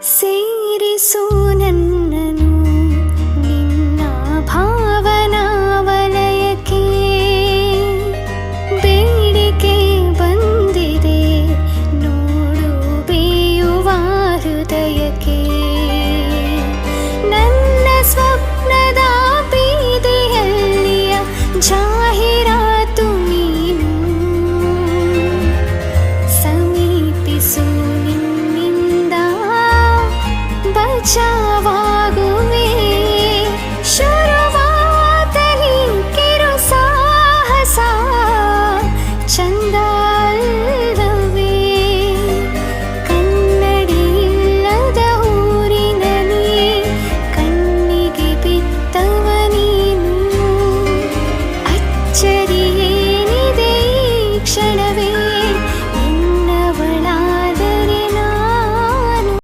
ಸೇರಿಸು ನನ್ನನು ನಿನ್ನ ಭಾವನಾ ವಲಯಕ್ಕೆ. ಬೇಡಿಕೆ ಬಂದಿದೆ ನೋಡು ಬೇಯುವ ಹೃದಯಕ್ಕೆ. ನನ್ನ ಸ್ವಪ್ನದ ಬೀದಿಯಲ್ಲಿಯ ಜಾಹೀರಾತು ನೀನು. ಸಮೀಪಿಸು ನಿನ್ನಿಂದ ಬಚಾವ್